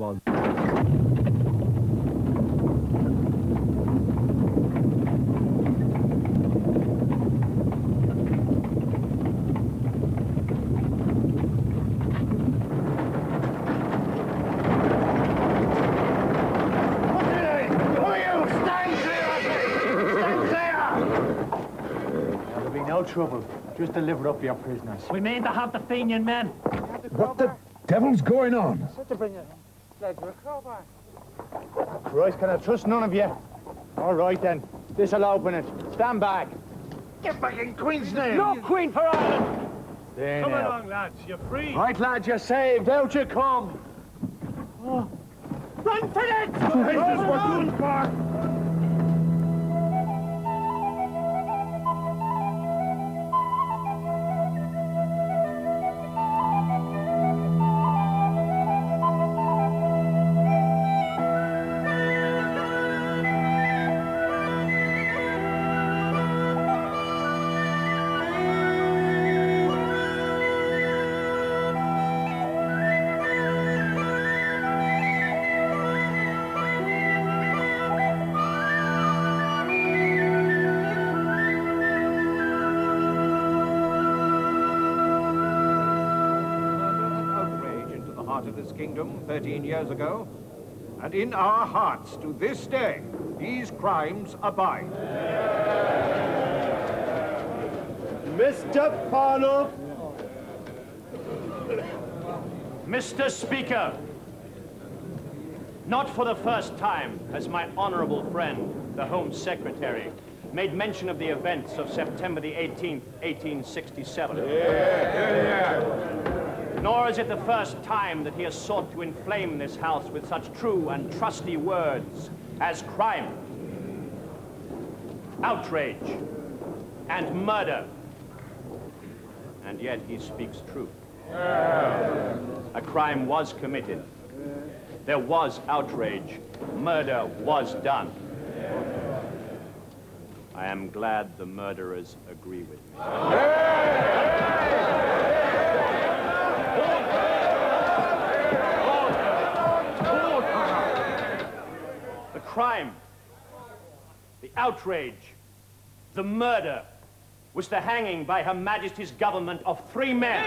was. No trouble. Just deliver up your prisoners. We mean to have the Fenian men. What the devil's going on? Christ, can I trust none of you? All right, then. This'll open it. Stand back. Get back in Queen's name. No Queen for Ireland. There Come now. along, lads. You're free. Right, lads, you're saved. Out you come. Oh. Run for it! This is what you're for. Of this kingdom 13 years ago, and in our hearts to this day these crimes abide. Mr. Parnell. Mr. Speaker, not for the first time has my honorable friend, the Home Secretary, made mention of the events of September the 18th, 1867. Nor is it the first time that he has sought to inflame this house with such true and trusty words as crime, outrage, and murder. And yet he speaks truth. A crime was committed. There was outrage. Murder was done. I am glad the murderers agree with me. The crime, the outrage, the murder was the hanging by Her Majesty's government of 3 men.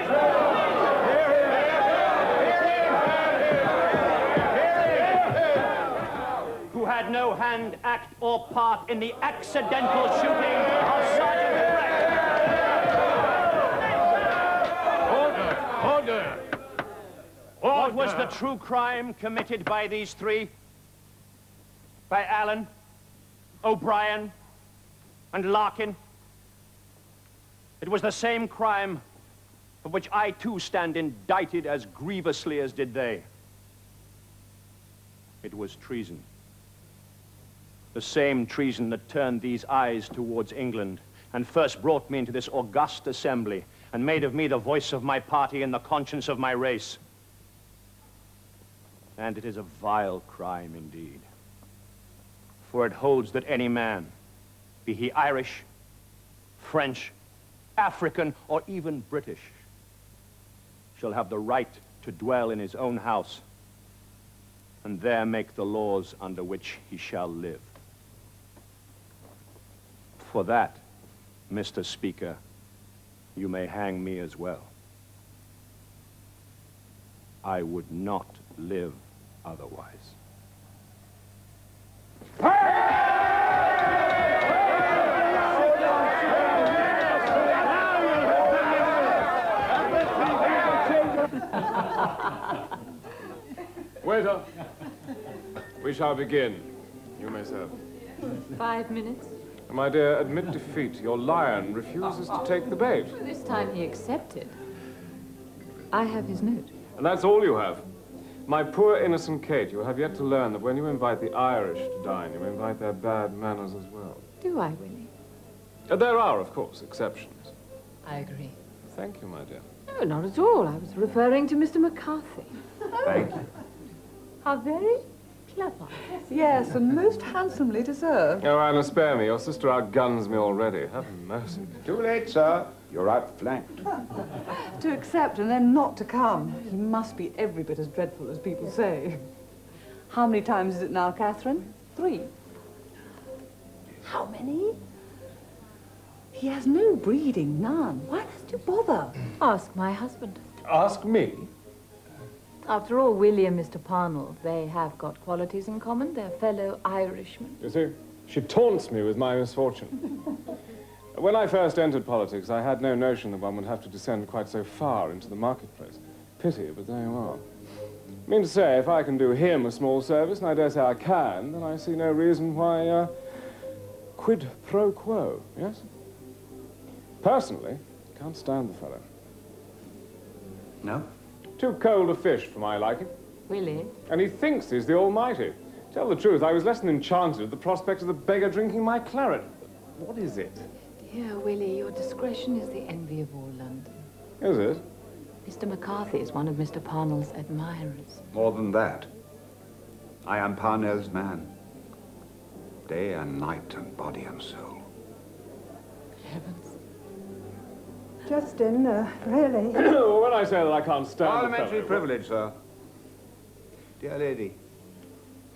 Who had no hand, act, or part in the accidental shooting of Sergeant Breck. Order! What was the true crime committed by these 3? By Allen, O'Brien, and Larkin? It was the same crime of which I too stand indicted as grievously as did they. It was treason. The same treason that turned these eyes towards England and first brought me into this august assembly and made of me the voice of my party and the conscience of my race. And it is a vile crime indeed. For it holds that any man, be he Irish, French, African, or even British, shall have the right to dwell in his own house and there make the laws under which he shall live. For that, Mr. Speaker, you may hang me as well. I would not live otherwise. Waiter, we shall begin. You may serve. 5 minutes. My dear, admit defeat. Your lion refuses to take the bait. This time he accepted. I have his note. And that's all you have. My poor innocent Kate, you have yet to learn that when you invite the Irish to dine, you invite their bad manners as well. Do I, Willie? There are, of course, exceptions. I agree. Thank you, my dear. No, not at all. I was referring to Mr. McCarthy. Thank you. How very clever. Yes, and most handsomely deserved. Oh, Anna, spare me. Your sister outguns me already. Have mercy. Too late, sir. You're outflanked. To accept and then not to come. He must be every bit as dreadful as people say. How many times is it now, Catherine? 3. How many? He has no breeding, none. Why must you bother? Ask my husband. Ask me? After all, Willie and Mr. Parnell, they have got qualities in common. They're fellow Irishmen. You see, she taunts me with my misfortune. When I first entered politics, I had no notion that one would have to descend quite so far into the marketplace. Pity, but there you are. I mean to say, if I can do him a small service, and I dare say I can, then I see no reason why, quid pro quo, yes? Personally, can't stand the fellow. No? Too cold a fish for my liking. Willie? And he thinks he's the almighty. Tell the truth, I was less than enchanted at the prospect of the beggar drinking my claret. What is it? Dear Willie, your discretion is the envy of all London. Is it? Mr. McCarthy is one of Mr. Parnell's admirers. More than that. I am Parnell's man. Day and night and body and soul. Heavens. Justin, really? When I say that I can't stand Parliamentary the fellow, privilege, sir. Dear lady,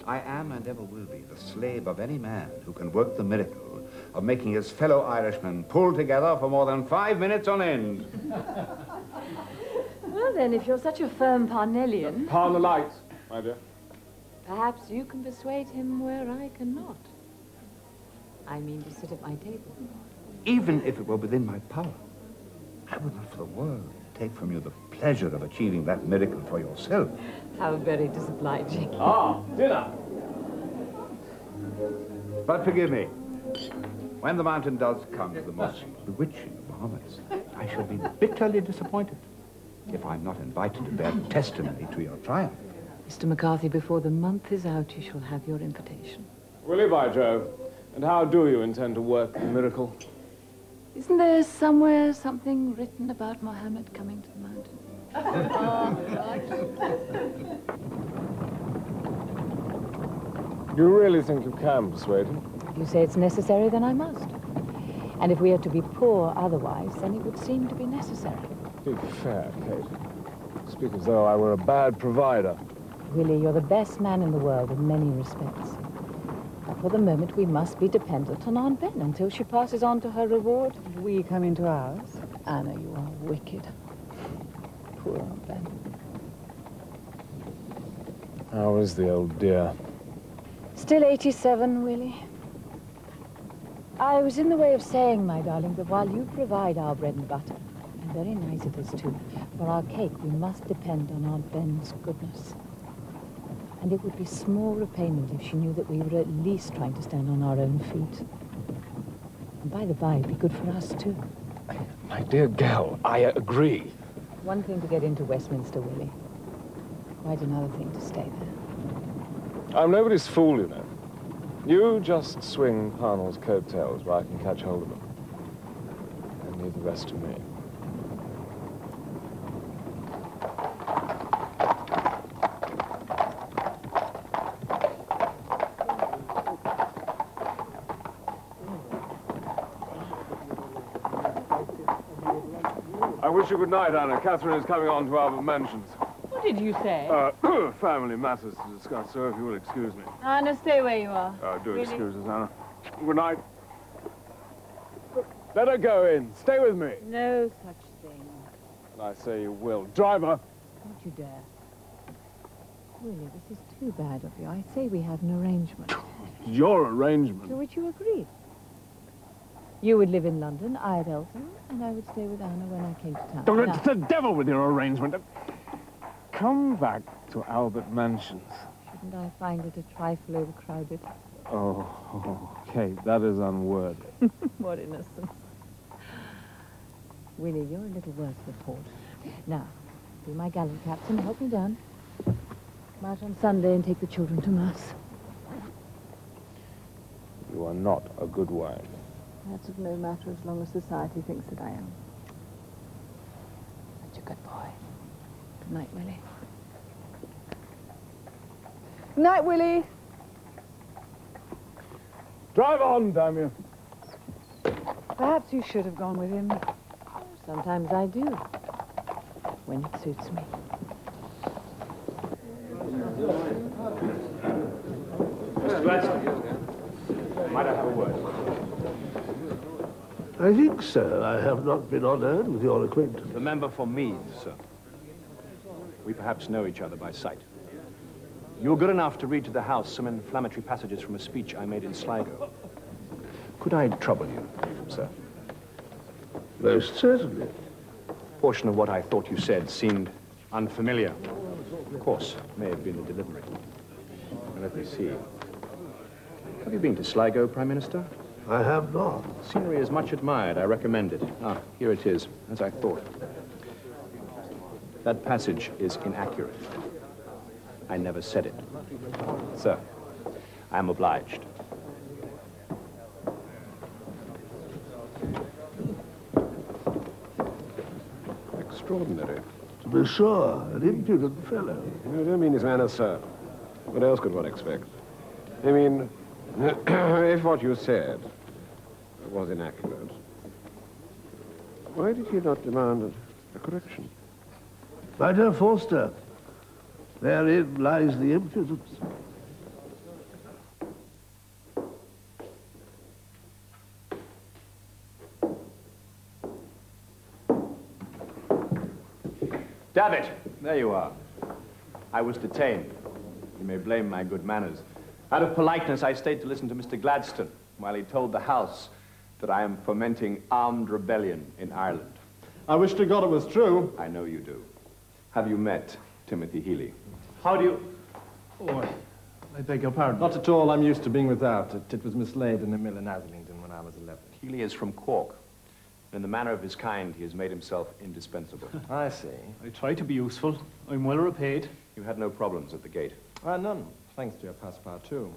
I am and ever will be the slave of any man who can work the miracle of making his fellow Irishmen pull together for more than 5 minutes on end. Well then, if you're such a firm Parnellian, Parnellite, my dear. perhaps you can persuade him where I cannot. I mean to sit at my table. Even if it were within my power, I would not for the world take from you the pleasure of achieving that miracle for yourself. How very disobliging. Ah, dinner. But forgive me, when the mountain does come to the most bewitching of Bahamas, I shall be bitterly disappointed if I'm not invited to bear testimony to your triumph. Mr. McCarthy, before the month is out, you shall have your invitation. Willie, by Jove. And how do you intend to work the miracle? Isn't there somewhere something written about Mohammed coming to the mountain? You really think you can persuade him? If you say it's necessary, then I must. And if we are to be poor otherwise, then it would seem to be necessary. Be fair, Kate. Speak as though I were a bad provider. Willie, you're the best man in the world in many respects. But for the moment, we must be dependent on Aunt Ben until she passes on to her reward. We come into ours. Anna, you are wicked. Poor Aunt Ben. How is the old dear? Still 87, Willie. I was in the way of saying, my darling, that while you provide our bread and butter, and very nice it is too, for our cake we must depend on Aunt Ben's goodness. And it would be small repayment if she knew that we were at least trying to stand on our own feet. And by the by, it'd be good for us too. My dear girl, I agree. One thing to get into Westminster, Willie. Quite another thing to stay there. I'm nobody's fool, you know. You just swing Parnell's coattails where I can catch hold of them. And leave the rest to me. I wish you good night, Anna. Catherine is coming on to our mansions. What did you say? Family matters to discuss, so if you will excuse me. Anna, stay where you are. Do excuse us, Anna. Good night. Let her go in. Stay with me. No such thing. I say you will. Driver! Don't you dare. Willie, this is too bad of you. I say we have an arrangement. Your arrangement. To which you agreed. You would live in London, I at Eltham, and I would stay with Anna when I came to town. Don't Now, it's the devil with your arrangement. Come back to Albert Mansions. shouldn't I find it a trifle overcrowded? Oh, Kate, that is unworthy. What innocence. Willie, you're a little worse for port. Now, be my gallant captain, help me down. Come out on Sunday and take the children to Mass. You are not a good wife. That's of no matter as long as society thinks that I am. Such a good boy. Good night, Willie. Good night, Willie. Drive on, damn you. Perhaps you should have gone with him. Sometimes I do, when it suits me. word. I think so. I have not been honored with your acquaintance. The member for Meath, sir. We perhaps know each other by sight. You were good enough to read to the House some inflammatory passages from a speech I made in Sligo. Could I trouble you, sir? Most certainly. A portion of what I thought you said seemed unfamiliar. Of course, may have been the delivery. Now, let me see. Have you been to Sligo, Prime Minister? I have not. Scenery is much admired. I recommend it. Ah, here it is, as I thought. That passage is inaccurate. I never said it. Sir, I am obliged. Extraordinary. To be sure, an impudent fellow. I don't mean his manners, sir. What else could one expect? I mean, if what you said was inaccurate, why did he not demand a correction? My dear Forster, therein lies the impudence. David, there you are. I was detained. You may blame my good manners. Out of politeness, I stayed to listen to Mr. Gladstone while he told the House that I am fomenting armed rebellion in Ireland. I wish to God it was true. I know you do. Have you met Timothy Healy? How do you... Oh, I beg your pardon. Not at all. I'm used to being without it. It was mislaid in a mill in Aslington when I was 11. Healy is from Cork. In the manner of his kind, he has made himself indispensable. I see. I try to be useful. I'm well repaid. You had no problems at the gate? None, thanks to your passepartout.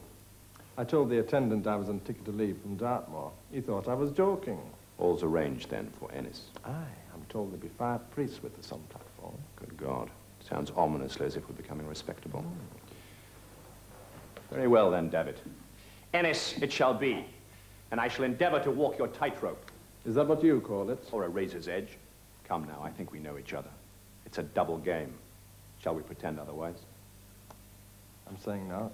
I told the attendant I was on ticket to leave from Dartmoor. He thought I was joking. All's arranged, then, for Ennis. Aye, I'm told there'll be 5 priests with us on platform. Good God. Sounds ominously as if we're becoming respectable. Very well, then, David. Ennis it shall be, and I shall endeavor to walk your tightrope. Is that what you call it? Or a razor's edge. Come now, I think we know each other. It's a double game. Shall we pretend otherwise? I'm saying not.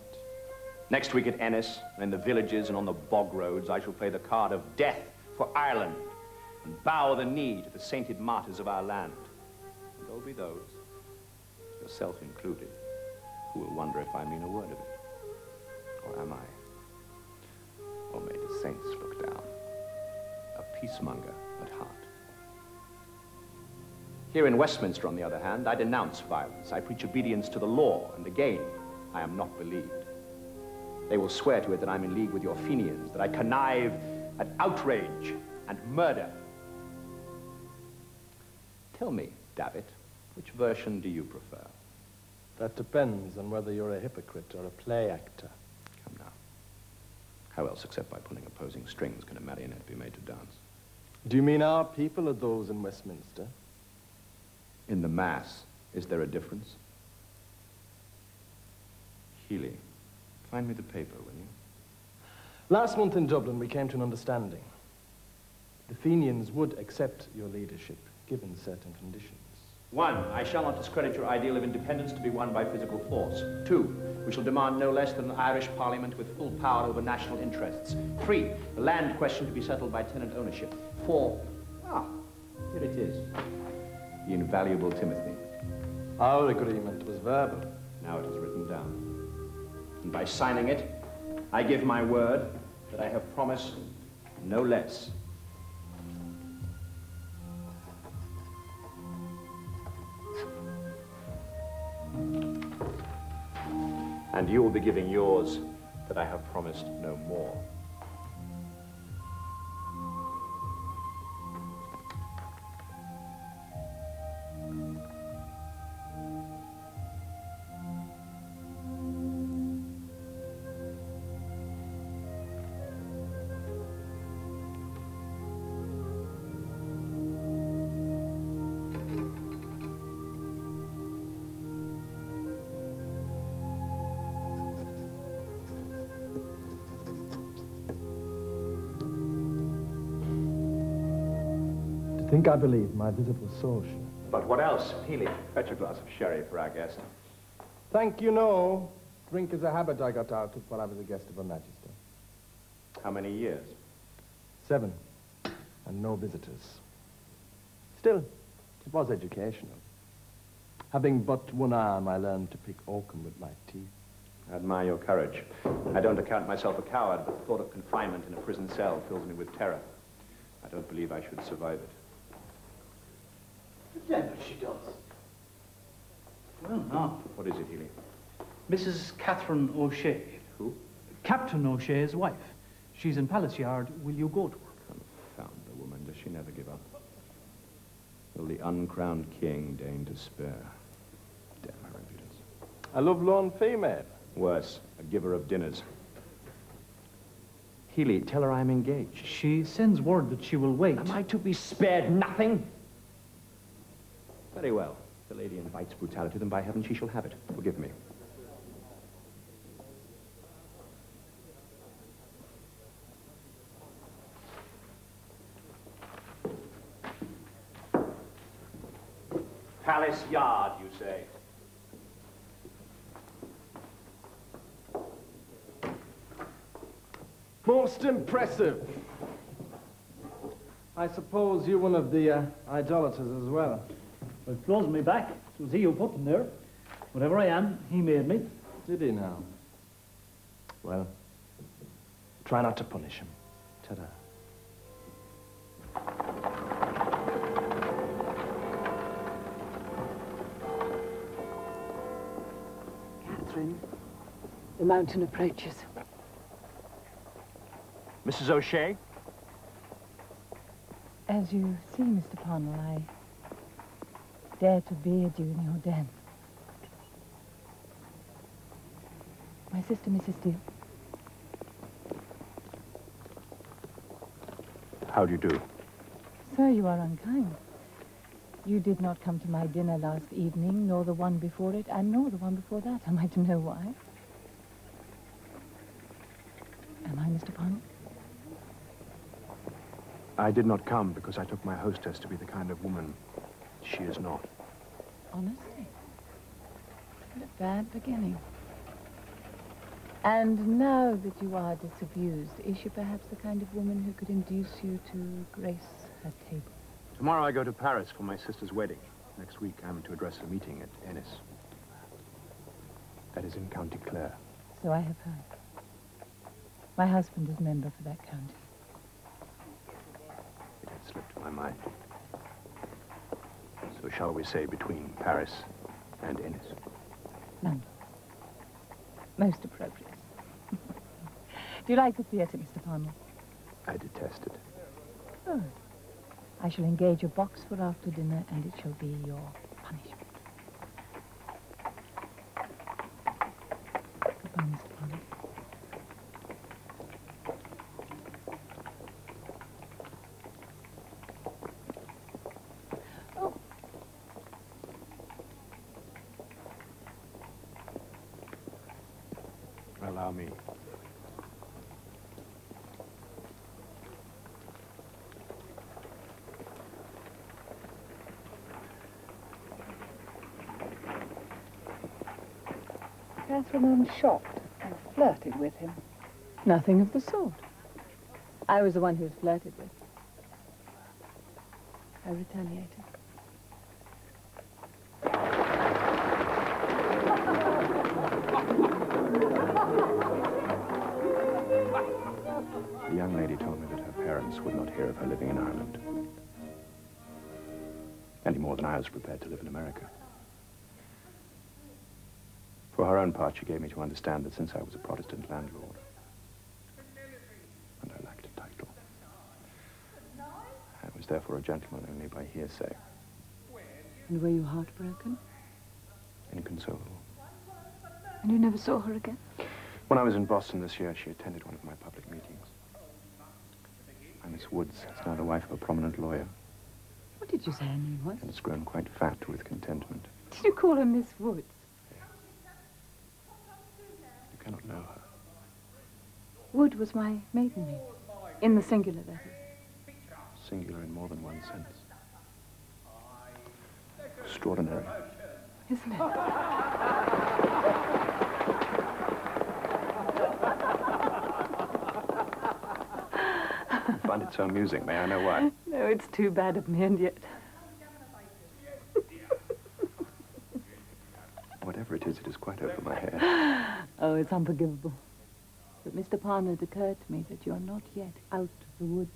Next week at Ennis, and in the villages and on the bog roads, I shall play the card of death for Ireland and bow the knee to the sainted martyrs of our land. And there'll be those, yourself included, who will wonder if I mean a word of it. Or am I? Or may the saints look down, a peacemonger at heart. Here in Westminster, on the other hand, I denounce violence. I preach obedience to the law, and again, I am not believed. They will swear to it that I'm in league with your Fenians, that I connive at outrage and murder. Tell me, David, which version do you prefer? That depends on whether you're a hypocrite or a play actor. Come now. How else, except by pulling opposing strings, can a marionette be made to dance? Do you mean our people or those in Westminster? In the mass, is there a difference? Healy, find me the paper, will you? Last month in Dublin, we came to an understanding. The Fenians would accept your leadership, given certain conditions. 1, I shall not discredit your ideal of independence to be won by physical force. 2, we shall demand no less than an Irish Parliament with full power over national interests. 3, the land question to be settled by tenant ownership. 4, here it is. The invaluable Timothy. Our agreement was verbal. Now it is written down. And by signing it, I give my word that I have promised no less. And you will be giving yours that I have promised no more. I think I believe my visit was social. But what else? Healy, fetch a glass of sherry for our guest. Thank you, no. Drink is a habit I got out of while I was a guest of Her Majesty. How many years? 7, and no visitors. Still, it was educational. Having but one arm, I learned to pick oakum with my teeth. I admire your courage. I don't account myself a coward, but the thought of confinement in a prison cell fills me with terror. I don't believe I should survive it. Yeah, but she does. Well, no. What is it, Healy? Mrs. Catherine O'Shea. Who? Captain O'Shea's wife. She's in Palace Yard. Will you go to her? Confound the woman. Does she never give up? Will the uncrowned king deign to spare? Damn her impudence. A lovelorn female. Worse, a giver of dinners. Healy, tell her I'm engaged. She sends word that she will wait. Am I to be spared nothing? Very well. The lady invites brutality, then by heaven she shall have it. Forgive me. Palace Yard, you say? Most impressive. I suppose you're one of the idolaters as well. Well, it flows me back. It was he who put them there. Whatever I am, he made me. Did he now? Well, try not to punish him. Ta-da. Catherine, the mountain approaches. Mrs. O'Shea? As you see, Mr. Parnell, I dare to beard you in your den. My sister, Mrs. Steele. How do you do? Sir, you are unkind. You did not come to my dinner last evening, nor the one before it, and nor the one before that. Am I to know why? Am I, Mr. Parnell? I did not come because I took my hostess to be the kind of woman she is not. Honestly? What a bad beginning. And now that you are disabused, is she perhaps the kind of woman who could induce you to grace her table? Tomorrow I go to Paris for my sister's wedding. Next week I'm to address a meeting at Ennis. That is in County Clare. So I have heard. My husband is member for that county. It had slipped my mind. So shall we say between Paris and Ennis? London. Most appropriate. Do you like the theatre, Mr. Parnell? I detest it. Good. I shall engage a box for after dinner, and it shall be your punishment. Goodbye, Mr. Parnell. Oh. Allow me. Catherine, I'm shocked. I flirted with him. Nothing of the sort. I was the one who was flirted with. I retaliated. The young lady told me that her parents would not hear of her living in Ireland. Any more than I was prepared to live in America. For her own part, she gave me to understand that since I was a Protestant landlord, and I lacked a title, I was therefore a gentleman only by hearsay. And were you heartbroken? Inconsolable. And you never saw her again? When I was in Boston this year, she attended one of my public meetings. My Miss Woods is now the wife of a prominent lawyer. What did you say her name was? And has grown quite fat with contentment. Did you call her Miss Woods? You cannot know her. Wood was my maiden name, in the singular, that is. Singular in more than one sense. Extraordinary. Isn't it? find it so amusing. May I know why? No, it's too bad of me, and yet... Whatever it is quite over my head. Oh, it's unforgivable. But, Mr. Parnell, it occurred to me that you're not yet out of the woods.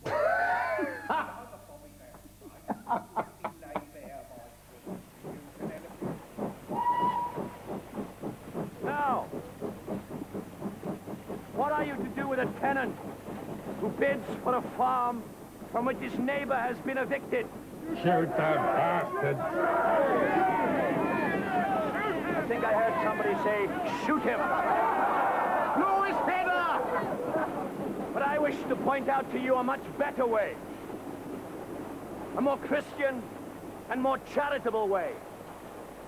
Now, what are you to do with a tenant who bids for a farm from which his neighbor has been evicted? Shoot that bastard! I think I heard somebody say, shoot him. Newspaper! But I wish to point out to you a much better way. A more Christian and more charitable way,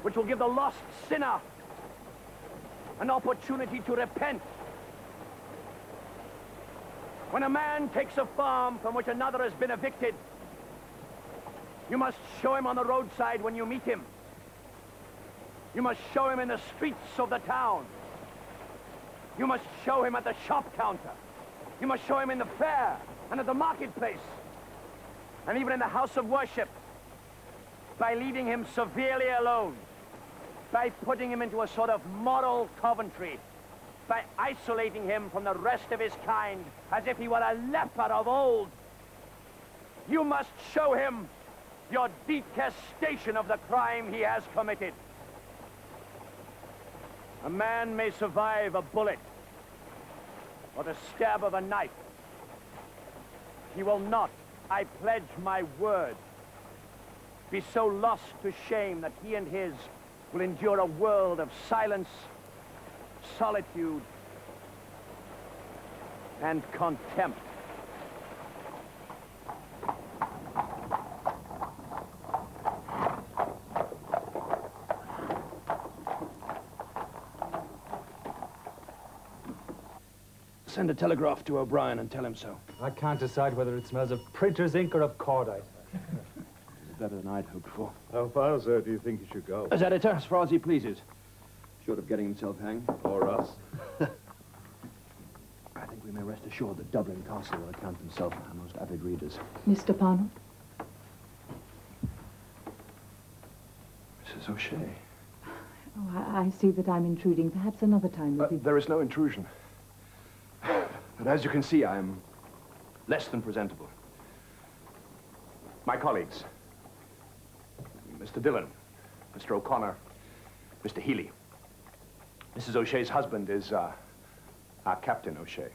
which will give the lost sinner an opportunity to repent. When a man takes a farm from which another has been evicted, you must show him on the roadside when you meet him. You must show him in the streets of the town. You must show him at the shop counter. You must show him in the fair and at the marketplace. And even in the house of worship. By leaving him severely alone. By putting him into a sort of moral Coventry. By isolating him from the rest of his kind as if he were a leper of old. You must show him your detestation of the crime he has committed. A man may survive a bullet or the stab of a knife. He will not, I pledge my word, be so lost to shame that he and his will endure a world of silence, solitude, and contempt. Send a telegraph to O'Brien and tell him so. I can't decide whether it smells of printer's ink or of cordite. It's better than I'd hoped for. How far, sir, do you think he should go? As editor, as far as he pleases. Short of getting himself hanged. Or us. I think we may rest assured that Dublin Castle will account himself our most avid readers. Mr. Parnell? Mrs. O'Shea. Oh, I see that I'm intruding. Perhaps another time would be... There is no intrusion. But as you can see, I am less than presentable. My colleagues, Mr. Dillon, Mr. O'Connor, Mr. Healy. Mrs. O'Shea's husband is our Captain O'Shea.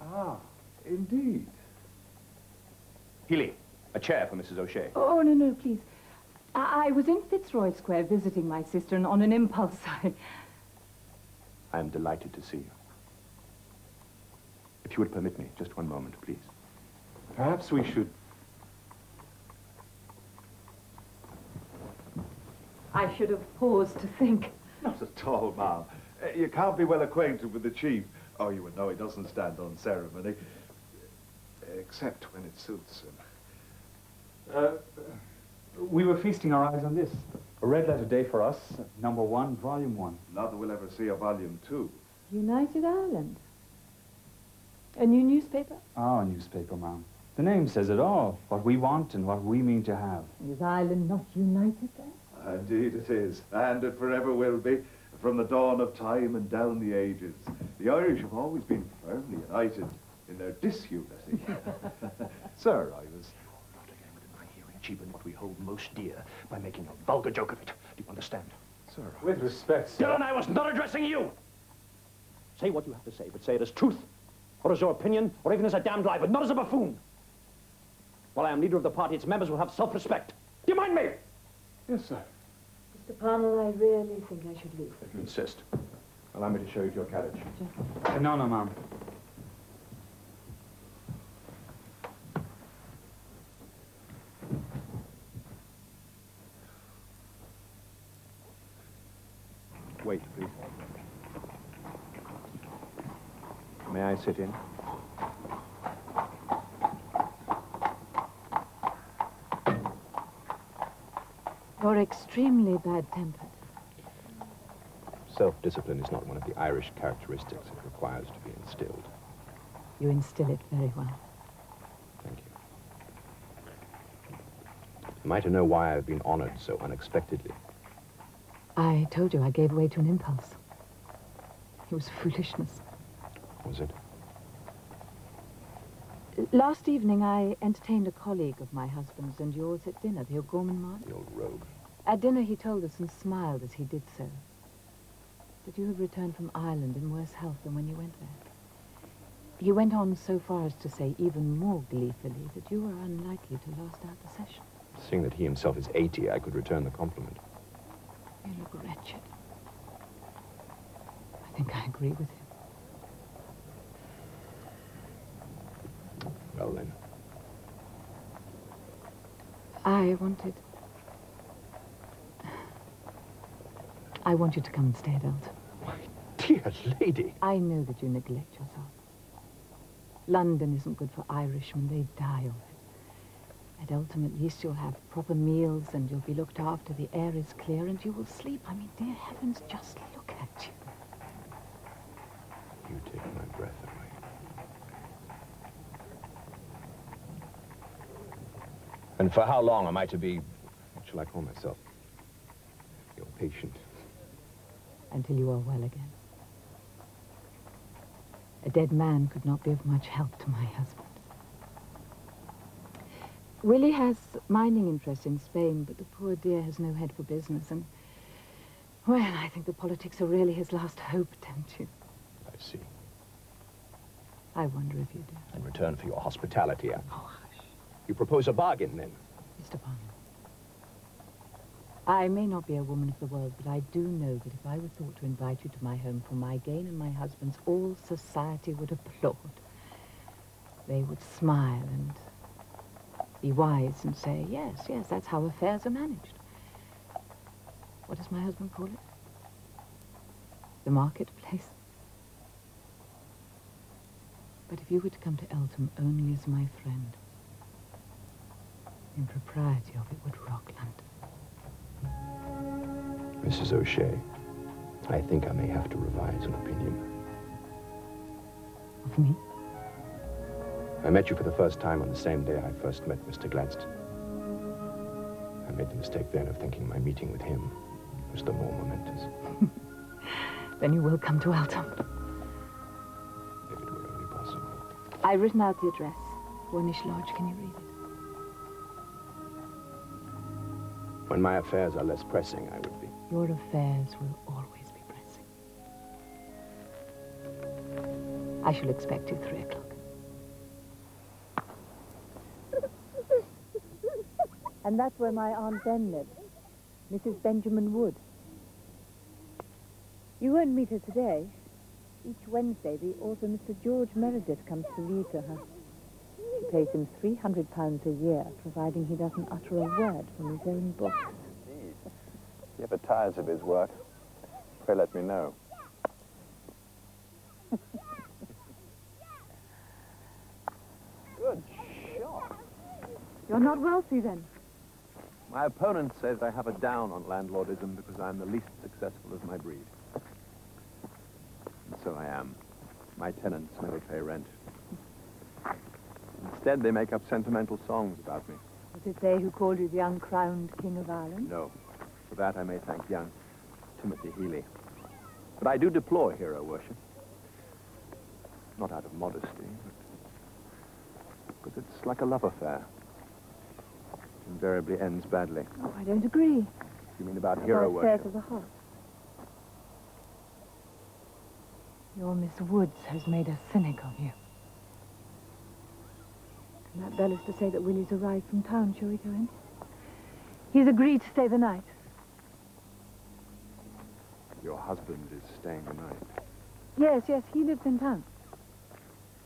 Ah, indeed. Healy, a chair for Mrs. O'Shea. Oh, no, please. I was in Fitzroy Square visiting my sister, and on an impulse, I am delighted to see you. If you would permit me, just one moment, please. Perhaps we should... I should have paused to think. Not at all, ma'am. You can't be well acquainted with the chief. Oh, you would know he doesn't stand on ceremony. Except when it suits him. We were feasting our eyes on this. A red letter day for us, #1, Volume 1. Not that we'll ever see a Volume 2. United Ireland. A new newspaper? Our newspaper, ma'am. The name says it all. What we want and what we mean to have. Is Ireland not united then? Indeed it is. And it forever will be. From the dawn of time and down the ages. The Irish have always been firmly united in their disunity. Sir, I was... Not again within my hearing, cheapen what we hold most dear by making a vulgar joke of it. Do you understand? Sir, With respect, sir. Dillon, I was not addressing you! Say what you have to say, but say it as truth, or as your opinion, or even as a damned lie, but not as a buffoon. While I am leader of the party, its members will have self-respect. Do you mind me? Yes, sir. Mr. Parnell, I really think I should leave. If you insist. Allow me to show you to your carriage. No, ma'am. Wait, please. May I sit in? You're extremely bad-tempered. Self-discipline is not one of the Irish characteristics it requires to be instilled. You instill it very well. Am I to know why I've been honored so unexpectedly? I told you I gave way to an impulse. It was foolishness. Was it? Last evening, I entertained a colleague of my husband's and yours at dinner, the O'Gorman man. The old rogue. At dinner, he told us and smiled as he did so, that you had returned from Ireland in worse health than when you went there. He went on so far as to say, even more gleefully, that you were unlikely to last out the session. Seeing that he himself is 80, I could return the compliment. You look wretched. I think I agree with him. Well, then. I want you to come and stay at Elton. Dear lady. I know that you neglect yourself. London isn't good for Irishmen. They die of it. At Eltham, at least you'll have proper meals and you'll be looked after. The air is clear and you will sleep. I mean, dear heavens, just look at you. You take my breath away. And for how long am I to be, what shall I call myself? Your patient. Until you are well again. A dead man could not be of much help to my husband. Willie has mining interests in Spain, but the poor dear has no head for business, and, well, I think the politics are really his last hope, don't you? I see. I wonder if you do. In return for your hospitality, oh, hush. You propose a bargain, then? Mr. Parnell, I may not be a woman of the world, but I do know that if I were thought to invite you to my home for my gain and my husband's, all society would applaud. They would smile and be wise and say, yes, yes, that's how affairs are managed. What does my husband call it? The marketplace. But if you were to come to Eltham only as my friend, the impropriety of it would rock London. Mrs. O'Shea, I think I may have to revise an opinion. Of me? I met you for the first time on the same day I first met Mr. Gladstone. I made the mistake then of thinking my meeting with him was the more momentous. Then you will come to Eltham. If it were only possible. I've written out the address. Warnish Lodge, can you read it? When my affairs are less pressing, I would be. Your affairs will always be pressing. I shall expect you 3 o'clock. And that's where my Aunt Ben lives, Mrs. Benjamin Wood. You won't meet her today. Each Wednesday, the author, Mr. George Meredith, comes to read to her. She pays him £300 a year, providing he doesn't utter a word from his own book. Indeed. If he ever tires of his work, pray let me know. Good shot. You're not wealthy, then? My opponent says I have a down on landlordism because I'm the least successful of my breed. And so I am. My tenants never pay rent. Instead, they make up sentimental songs about me. Was it they who called you the uncrowned King of Ireland? No. For that, I may thank young Timothy Healy. But I do deplore hero worship. Not out of modesty, but because it's like a love affair. Invariably ends badly. Oh, I don't agree. You mean about hero worship? Affairs of the heart. Your Miss Woods has made a cynic of you. And that bell is to say that Willie's arrived from town. Shall we go in? He's agreed to stay the night. Your husband is staying the night. Yes, yes, he lives in town.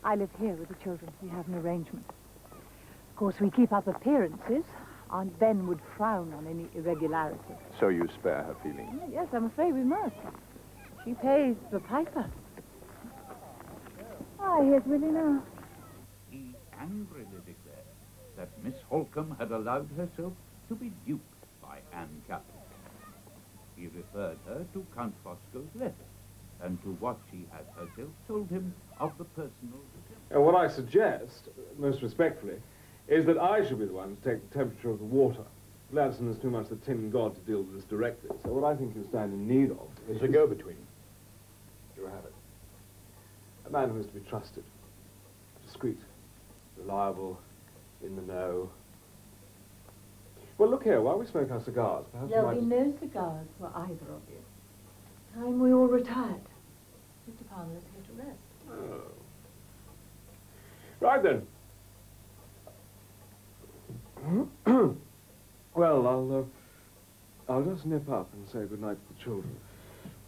I live here with the children. We have an arrangement. Of course, we keep up appearances. Aunt Ben would frown on any irregularity. So you spare her feelings? Yes, I'm afraid we must. She pays the piper. Ah, here's Willie now. He angrily declared that Miss Holcomb had allowed herself to be duped by Anne Caplan. He referred her to Count Fosco's letter and to what she had herself told him of the personal... And what I suggest, most respectfully, is that I should be the one to take the temperature of the water. Gladstone is too much the tin god to deal with this directly, so what I think you stand in need of is a go-between. You have it. A man who is to be trusted. Discreet. Reliable. In the know. Well, look here, while we smoke our cigars, perhaps we There'll might... be no cigars for either of you. Time we all retired. Mr. Parnell is here to rest. Oh. Right then. Well, I'll just nip up and say goodnight to the children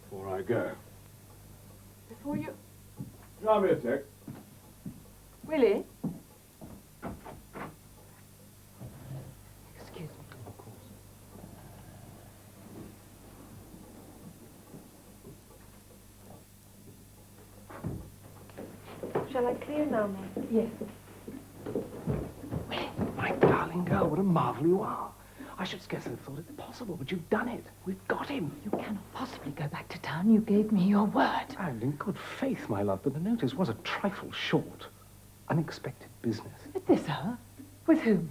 before I go. Before you... Come here, Dick. Willie? Excuse me. Of course. Shall I clear now, Ma'am? Yes. My darling girl, what a marvel you are. I should scarcely have thought it possible, but you've done it. We've got him. You cannot possibly go back to town. You gave me your word. And in good faith, my love, but the notice was a trifle short. Unexpected business. At this hour? With whom?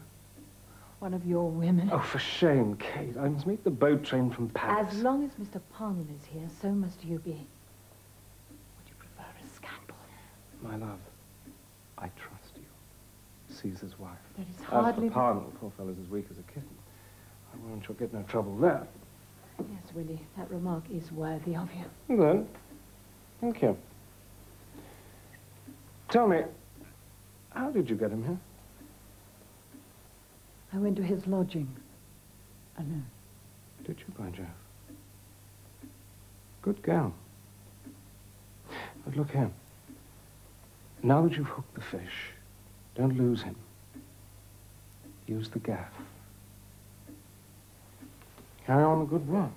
One of your women? Oh, for shame, Kate. I must meet the boat train from Paris. As long as Mr. Parnell is here, so must you be. Would you prefer a scandal? My love, I trust you. Caesar's wife. There is hardly... As for Parnell, poor fellow's as weak as a kitten. I warrant you'll get no trouble there. Yes, Willie, that remark is worthy of you. Well then, thank you. Tell me, how did you get him here? I went to his lodging. Alone. Did you, by Jove? Good girl. But look here. Now that you've hooked the fish, don't lose him. Use the gaff. Carry on the good work.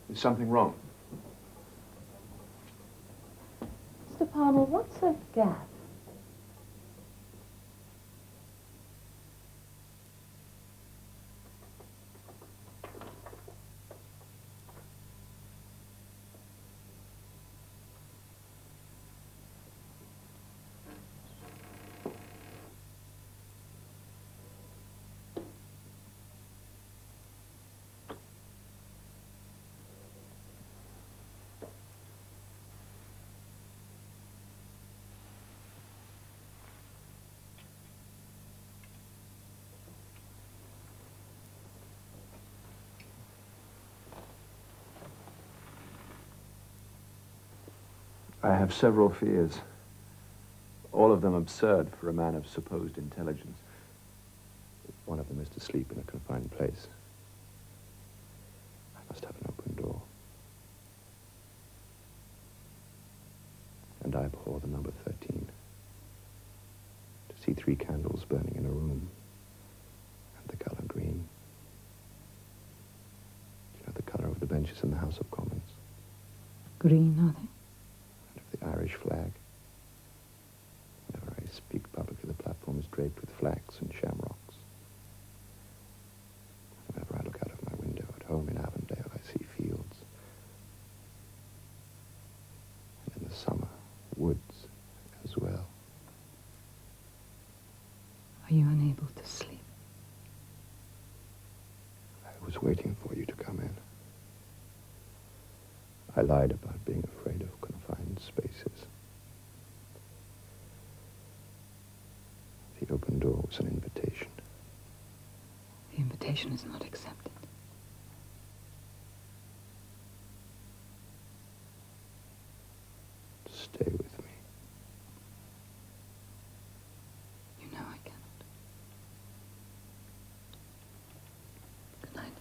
Is something wrong? Mr. Parnell, what's a gap? I have several fears, all of them absurd for a man of supposed intelligence. One of them is to sleep in a confined place. I must have an open door. And I abhor the number 13. To see 3 candles burning in a room, and the color green. You know, the color of the benches in the House of Commons. Green, are they? The Irish flag. Whenever I speak publicly, the platform is draped with flags and shamrocks. Whenever I look out of my window at home in Avondale, I see fields. And in the summer, woods as well. Are you unable to sleep? I was waiting for you to come in. I lied about being afraid of confined spaces. The open door was an invitation. The invitation is not accepted. Stay with me. You know I cannot. Good night.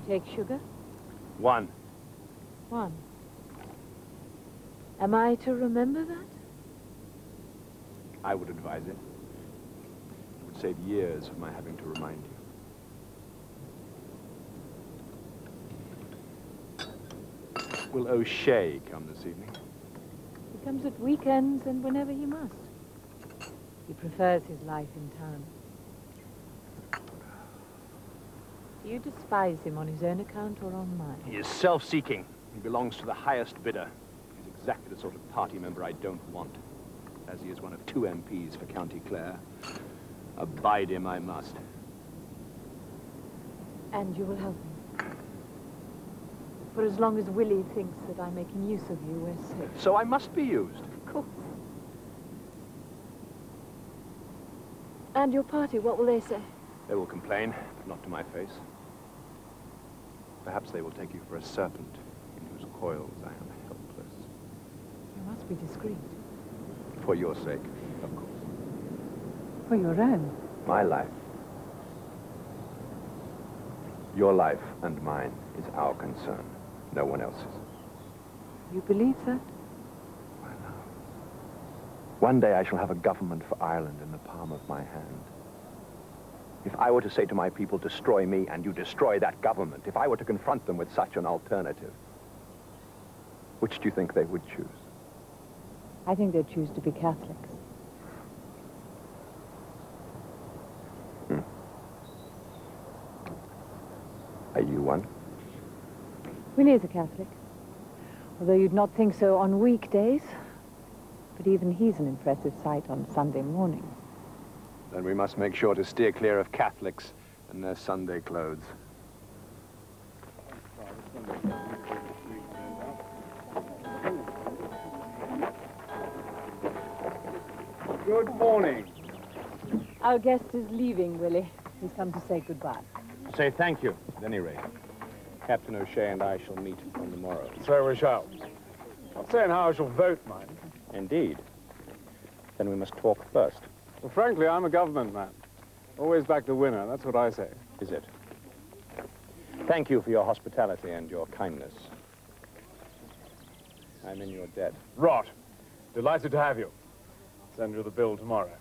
take sugar? 1. 1. Am I to remember that? I would advise it. It would save years of my having to remind you. Will O'Shea come this evening? He comes at weekends and whenever he must. He prefers his life in town. Do you despise him on his own account or on mine? He is self-seeking. He belongs to the highest bidder. He's exactly the sort of party member I don't want. As he is one of 2 MPs for County Clare, abide him I must. And you will help me? For as long as Willie thinks that I'm making use of you, we're safe. So I must be used. Of course. And your party, what will they say? They will complain, but not to my face. Perhaps they will take you for a serpent in whose coils I am helpless. You must be discreet. For your sake, of course. For your own? My life. Your life and mine is our concern, no one else's. You believe that? One day I shall have a government for Ireland in the palm of my hand. If I were to say to my people, destroy me, and you destroy that government, if I were to confront them with such an alternative, which do you think they would choose? I think they'd choose to be Catholics. Are you one? Willie is a Catholic. Although you'd not think so on weekdays. But even he's an impressive sight on Sunday mornings. Then we must make sure to steer clear of Catholics and their Sunday clothes. Good morning. Our guest is leaving, Willie. He's come to say goodbye. Say thank you, at any rate. Captain O'Shea and I shall meet on the morrow. So we shall. Not saying how I shall vote, mind. Indeed. Then we must talk first. Well, frankly, I'm a government man. Always back the winner, that's what I say. Is it? Thank you for your hospitality and your kindness. I'm in your debt. Rot. Delighted to have you. Send you the bill tomorrow.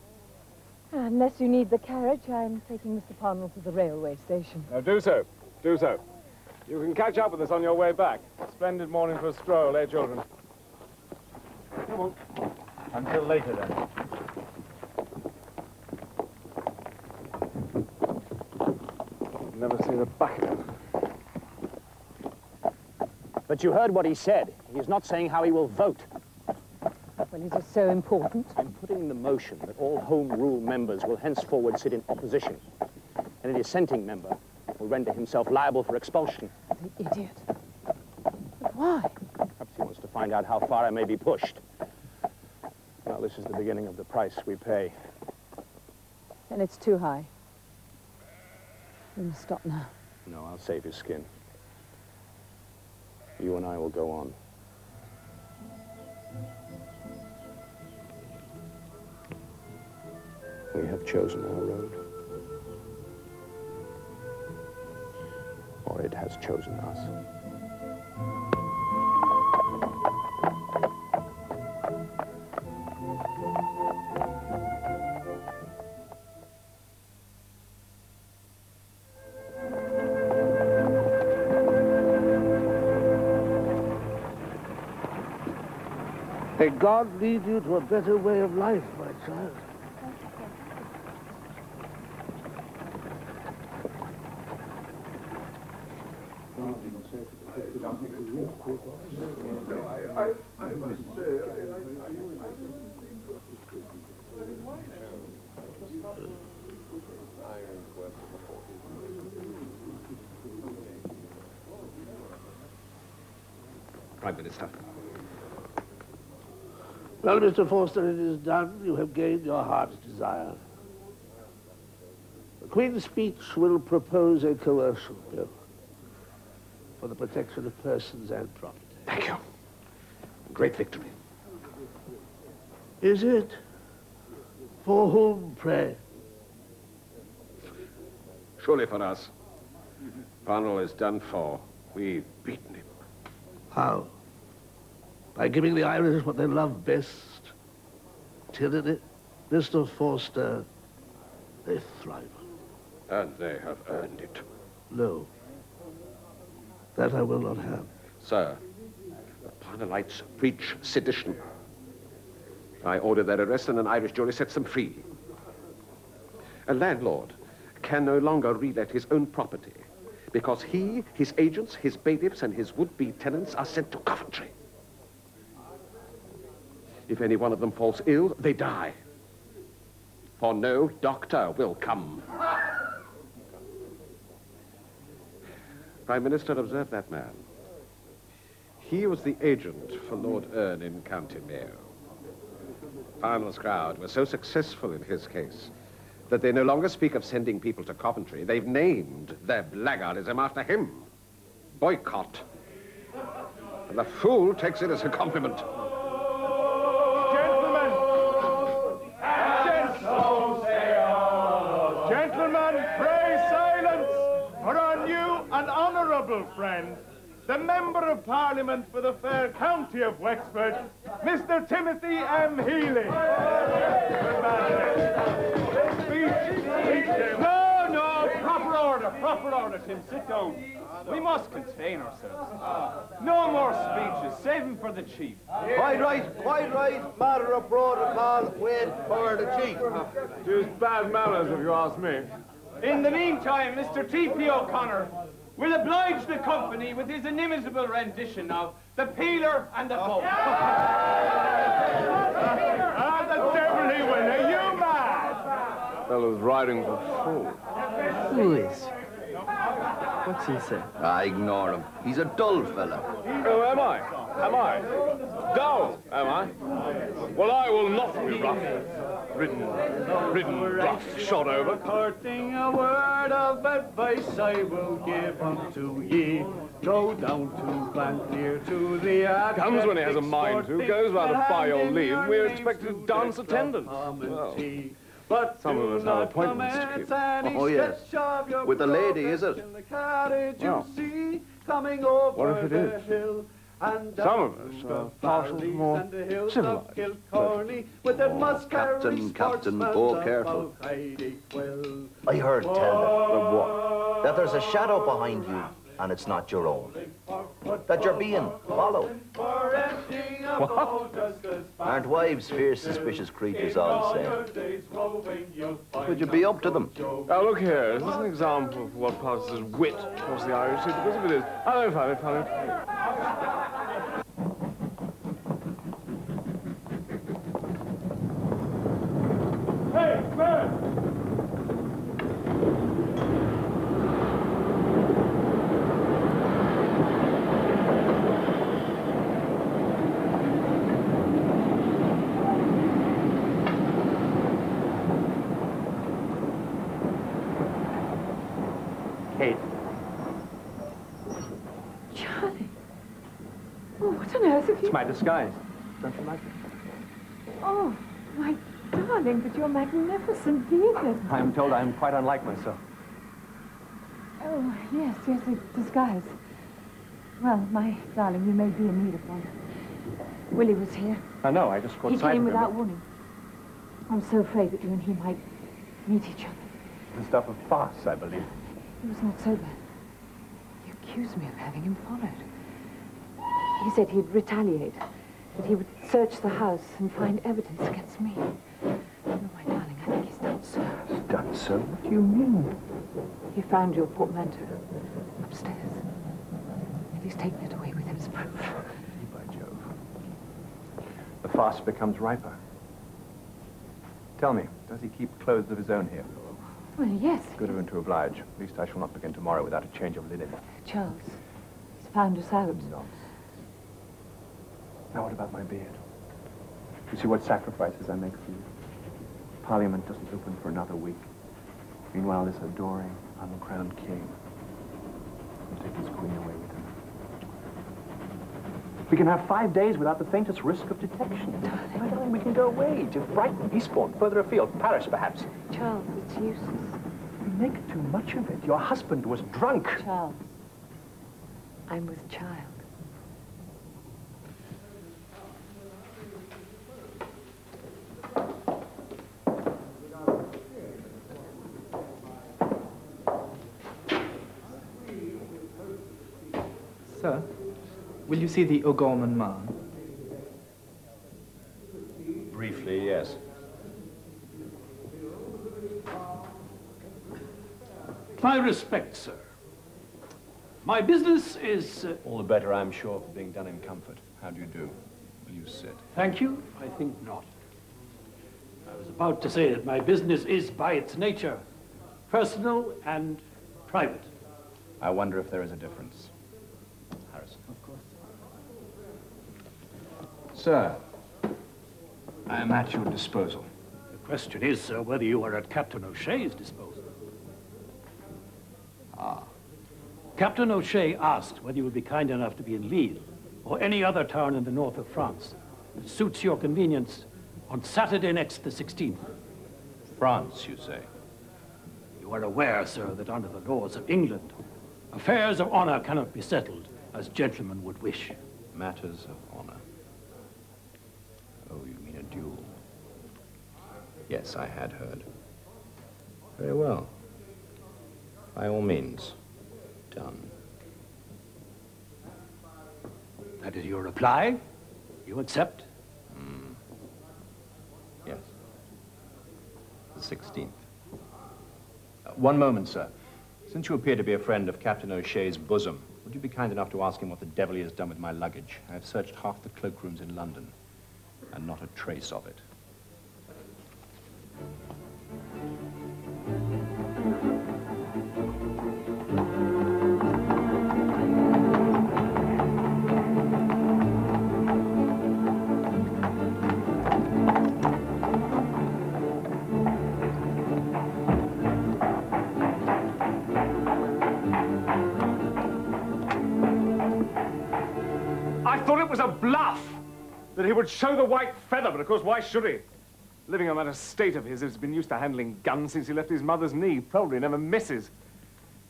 Unless you need the carriage, I'm taking Mr. Parnell to the railway station. Now, do so. Do so. You can catch up with us on your way back. Splendid morning for a stroll, eh, children? Come on. Until later, then. Never see the back of it. But you heard what he said. He's not saying how he will vote. Well, is it so important? I'm putting the motion that all Home Rule members will henceforward sit in opposition. And a dissenting member will render himself liable for expulsion. The idiot. But why? Perhaps he wants to find out how far I may be pushed. Well, this is the beginning of the price we pay. Then it's too high. We must stop now. No, I'll save his skin. You and I will go on. We have chosen our road. Or it has chosen us. May God lead you to a better way of life, my child. I must say, Prime Minister. Well, Mr. Forster, it is done. You have gained your heart's desire. The Queen's speech will propose a coercion bill for the protection of persons and property. Thank you. A great victory. Is it? For whom, pray? Surely for us. Parnell is done for. We've beaten him. How? By giving the Irish what they love best. Tyranny. Mr. Forster, they thrive on. And they have earned it. No. That I will not have. Sir, the Parnellites preach sedition. I order their arrest and an Irish jury sets them free. A landlord can no longer relet his own property because he, his agents, his bailiffs, and his would-be tenants are sent to Coventry. If any one of them falls ill, they die. For no doctor will come. Prime Minister, observe that man. He was the agent for Lord Erne in County Mayo. Parnell's crowd was so successful in his case that they no longer speak of sending people to Coventry. They've named their blackguardism after him. Boycott. And the fool takes it as a compliment. Gentlemen, pray silence for our new and honourable friend, the Member of Parliament for the fair county of Wexford, Mr. Timothy M. Healy. No, proper order, Tim, sit down. We must contain ourselves. No more speeches, save them for the chief. Quite right, matter of protocol, wait for the chief. Just bad manners, if you ask me. In the meantime, Mr. T.P. O'Connor will oblige the company with his inimitable rendition of The Peeler and the Pope. Ah, the devil he will, are you mad? Fellow's riding for fool. Who is? What's he say? Ah, ignore him. He's a dull fella. Oh, am I? Am I? Dull, am I? Well, I will not be rough. Ridden, rough, shot over. Parting a word of advice I will give unto ye. Go down to Blantyre to the Comes when he has a mind to, goes round to buy your leave, and we're expected to dance attendance. Well, but some of us have appointments to keep. Oh, yes. With the lady, is it? Well, coming over what if it the is? hill, and Some of us are partial to more civilized. Captain, oh, careful. I heard tell Of what? that there's a shadow behind you, and it's not your own. That you're being followed. Aren't wives fierce, suspicious creatures all the same? Would you be up to them? Now, look here. Is this an example of what passes as wit across the Irish Sea? Because if it is, I don't find it funny. Hey, man! Kate. Charlie. Oh, what on earth have you... It's my disguise. Don't you like it? Oh, my darling, but you're magnificent, Vegan. I'm told I'm quite unlike myself. Oh, yes, a disguise. Well, my darling, you may be in need of one. Willie was here. I know, I just caught He sight came of him. without warning. I'm so afraid that you and he might meet each other. The stuff of farce, I believe. He was not sober. He accused me of having him followed. He said he'd retaliate, that he would search the house and find evidence against me. Oh, my darling, I think he's done so. He's done so? What do you mean? He found your portmanteau upstairs, and he's taken it away with him as proof. By Jove. The farce becomes riper. Tell me, does he keep clothes of his own here? Well, yes. Good of him to oblige. At least I shall not begin tomorrow without a change of linen. Charles, he's found us out. Nonsense. Now what about my beard? You see what sacrifices I make for you. Parliament doesn't open for another week. Meanwhile, this adoring, uncrowned king will take his queen away with him. We can have 5 days without the faintest risk of detection. My darling, we can go away to Brighton, Eastbourne, further afield, Paris, perhaps. Charles, it's useless. You make too much of it. Your husband was drunk. Charles, I'm with child. Sir, will you see the O'Gorman man? Briefly, yes. My respects, sir. My business is... All the better, I'm sure, for being done in comfort. How do you do? Will you sit? Thank you. I think not. I was about to say that my business is, by its nature, personal and private. I wonder if there is a difference. Harrison. Of course. Sir, I am at your disposal. The question is, sir, whether you are at Captain O'Shea's disposal. Ah. Captain O'Shea asked whether you would be kind enough to be in Lille or any other town in the north of France that suits your convenience on Saturday next, the 16th. France, you say? You are aware, sir, that under the laws of England, affairs of honor cannot be settled as gentlemen would wish. Matters of honor. Oh, you mean a duel? Yes, I had heard. Very well. By all means, done. That is your reply? You accept? Yes. The 16th. One moment, sir. Since you appear to be a friend of Captain O'Shea's bosom, would you be kind enough to ask him what the devil he has done with my luggage? I have searched half the cloakrooms in London, and not a trace of it. I thought it was a bluff that he would show the white feather, but of course, why should he? Living on that estate of his, has been used to handling guns since he left his mother's knee. Probably never misses.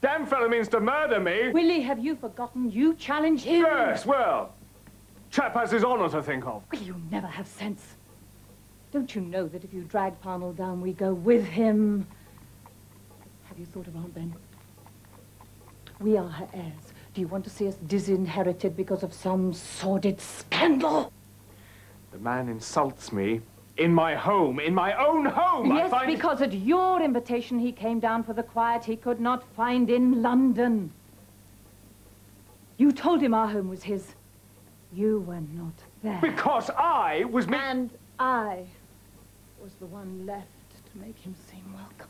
Damn fellow means to murder me. Willie, have you forgotten you challenge him? Yes, well, chap has his honor to think of. Will you never have sense? Don't you know that if you drag Parnell down, we go with him? Have you thought of Aunt Ben? We are her heirs. Do you want to see us disinherited because of some sordid scandal? The man insults me in my home, in my own home. Yes, because at your invitation he came down for the quiet he could not find in London. You told him our home was his. You were not there. Because I was me. And I was the one left to make him seem welcome.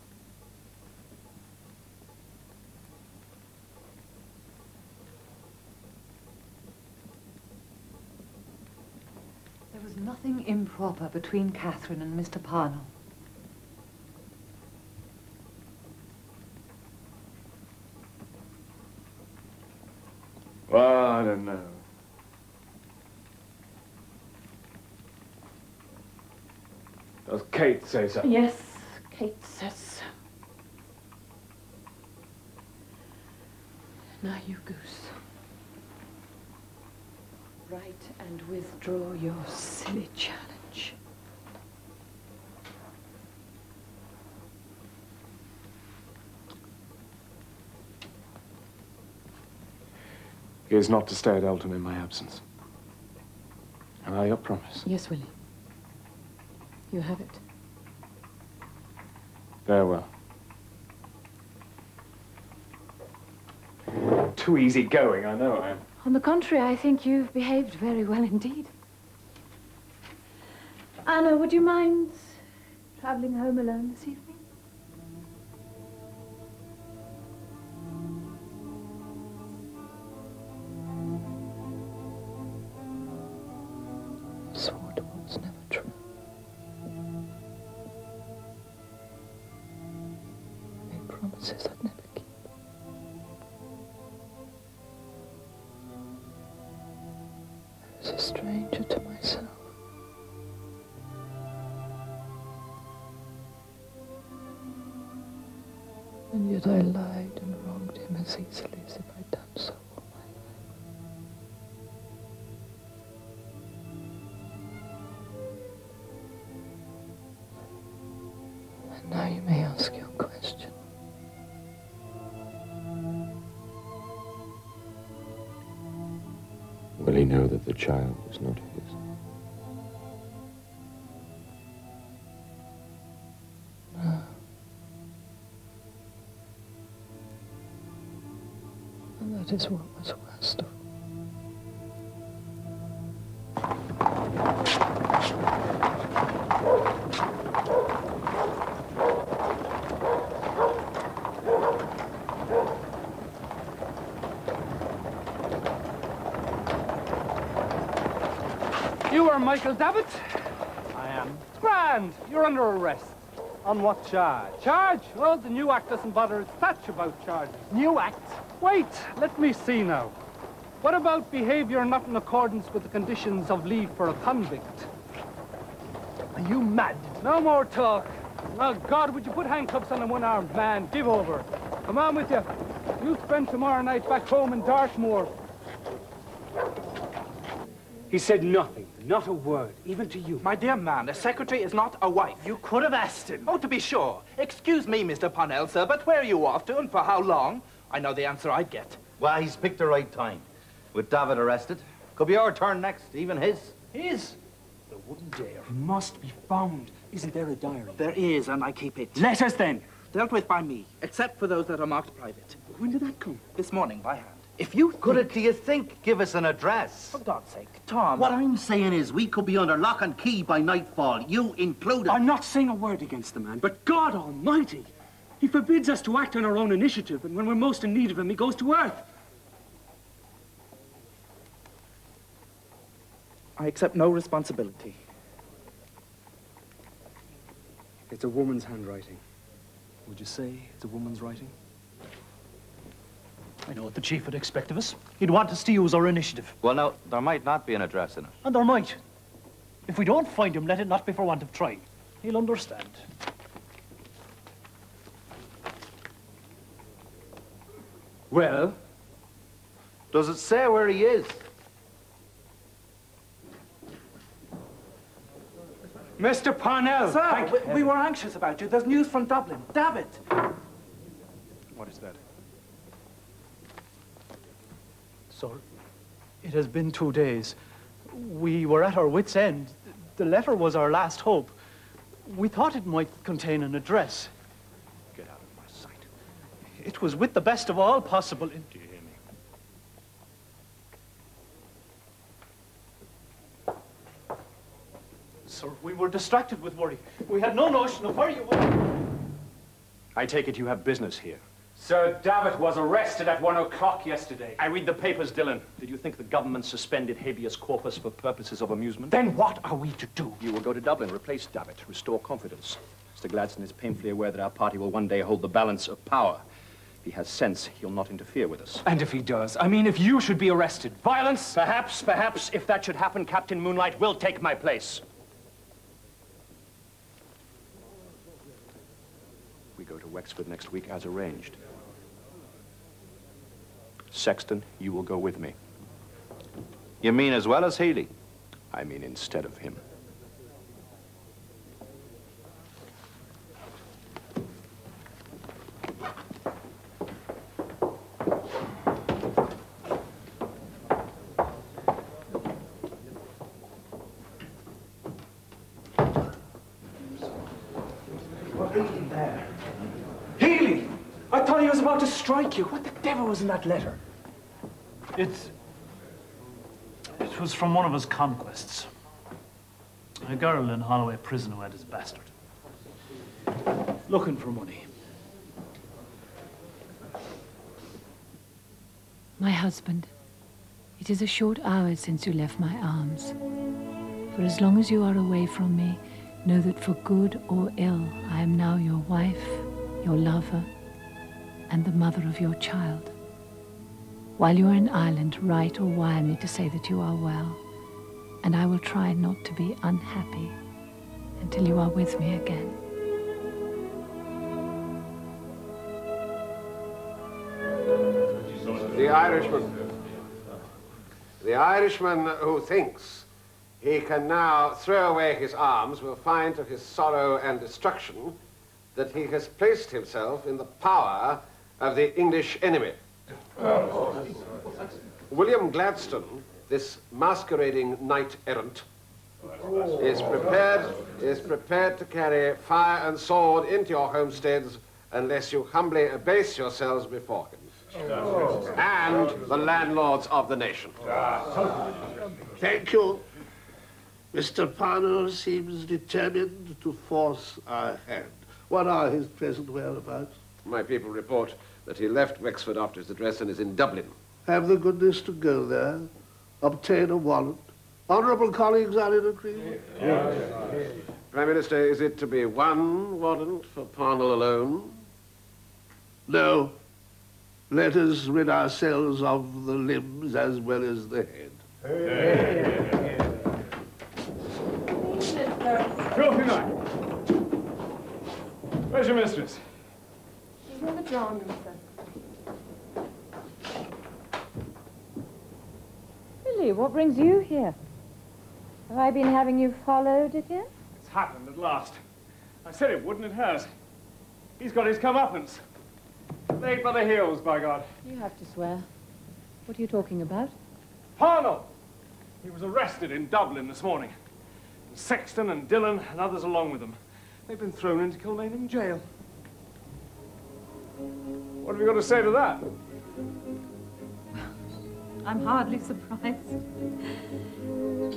There was nothing improper between Catherine and Mr. Parnell. Well, I don't know. Does Kate say so? Yes, Kate says so. Now, you goose. Write and withdraw your silly challenge. He is not to stay at Elton in my absence. Have I your promise? Yes, Willie. You have it. Very well. Too easy going, I know I am. On the contrary, I think you've behaved very well indeed. Anna, would you mind traveling home alone this evening? Swore to what's never true. Made promises I'd never keep. I was a stranger to myself. yet I lied and wronged him as easily as if I'd done so all my life. And now you may ask your question. Will he know that the child is not his? No. And that is what was worst of all. You are Michael Davitt? I am. Grand. You're under arrest. On what charge? Charge? Well, the new act doesn't bother its thatch about charges. New act? Wait, let me see now. What about behavior not in accordance with the conditions of leave for a convict? Are you mad? No more talk. Oh, God, would you put handcuffs on a one-armed man? Give over. Come on with you. You'll spend tomorrow night back home in Dartmoor. He said nothing, not a word, even to you. My dear man, a secretary is not a wife. You could have asked him. Oh, to be sure. Excuse me, Mr. Parnell, sir, but where are you off to and for how long? I know the answer I'd get. Well, he's picked the right time. With David arrested, could be our turn next, even his. His? They wouldn't dare. He must be found. Isn't there a diary? There is, and I keep it. Letters, then? Dealt with by me, except for those that are marked private. When did that come? This morning, by hand. If you Could it, do you think, give us an address? For God's sake, Tom. What I'm saying is we could be under lock and key by nightfall, you included. I'm not saying a word against the man, but God Almighty! He forbids us to act on our own initiative, and when we're most in need of him, he goes to earth. I accept no responsibility. It's a woman's handwriting. Would you say it's a woman's writing? I know what the chief would expect of us. He'd want us to use our initiative. Well, now, there might not be an address in it. And there might. If we don't find him, let it not be for want of trying. He'll understand. Well? Does it say where he is? Mr. Parnell! Sir, we were anxious about you. There's news from Dublin. David! What is that? Sir, it has been 2 days. We were at our wits' end. The letter was our last hope. We thought it might contain an address. Get out of my sight. It was with the best of all possible... Do you hear me? Sir, we were distracted with worry. We had no notion of where you were. I take it you have business here. Sir Davitt was arrested at 1 o'clock yesterday. I read the papers, Dillon. Did you think the government suspended habeas corpus for purposes of amusement? Then what are we to do? You will go to Dublin, replace Davitt, restore confidence. Mr. Gladstone is painfully aware that our party will one day hold the balance of power. If he has sense, he'll not interfere with us. And if he does? I mean, if you should be arrested, violence? Perhaps, if that should happen, Captain Moonlight will take my place. We go to Wexford next week as arranged. Sexton, you will go with me. You mean as well as Healy? I mean instead of him. We're reading there. Healy! I thought he was about to strike you. What the devil was in that letter? It was from one of his conquests. A girl in Holloway prison who had his bastard. Looking for money. My husband, it is a short hour since you left my arms. For as long as you are away from me, know that for good or ill, I am now your wife, your lover, and the mother of your child. While you are in Ireland, write or wire me to say that you are well, and I will try not to be unhappy until you are with me again. The Irishman. The Irishman who thinks he can now throw away his arms will find to his sorrow and destruction that he has placed himself in the power of the English enemy. William Gladstone, this masquerading knight-errant, is prepared to carry fire and sword into your homesteads unless you humbly abase yourselves before him. And the landlords of the nation. Thank you. Mr. Parnell seems determined to force our hand. What are his present whereabouts? My people report that he left Wexford after his address and is in Dublin. Have the goodness to go there, obtain a warrant. Honourable colleagues are in agreement? Yes. Prime Minister, is it to be one warrant for Parnell alone? No. Let us rid ourselves of the limbs as well as the head. Trophy night. Where's your mistress? She's in the drawing room, sir. Billy, what brings you here? Have I been having you followed again? It's happened at last. I said it wouldn't, it has. He's got his comeuppance. Laid by the heels, by God. You have to swear. What are you talking about? Parnell! He was arrested in Dublin this morning. And Sexton and Dillon and others along with them. They've been thrown into Kilmainham jail. What have you got to say to that? I'm hardly surprised.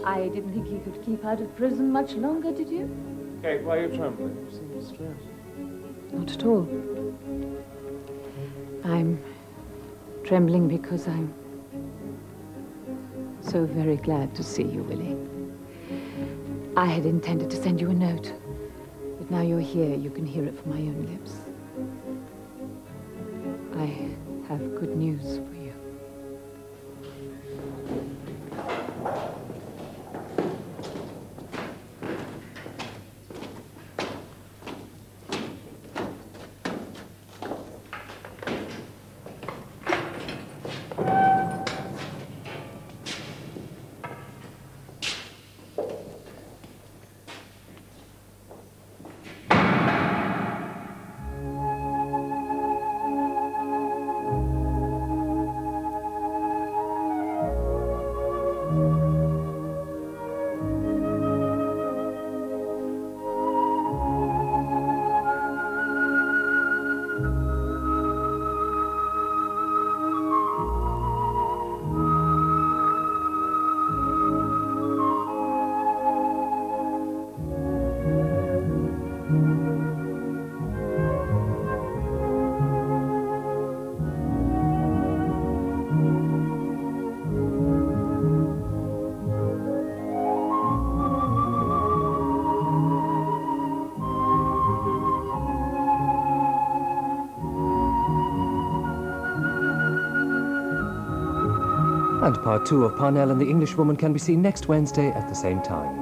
I didn't think he could keep out of prison much longer, did you? Kate, why are you trembling? You seem distressed. Not at all. I'm trembling because I'm so very glad to see you, Willie. I had intended to send you a note, but now you're here, you can hear it from my own lips. I have good news for you. And part 2 of Parnell and the Englishwoman can be seen next Wednesday at the same time.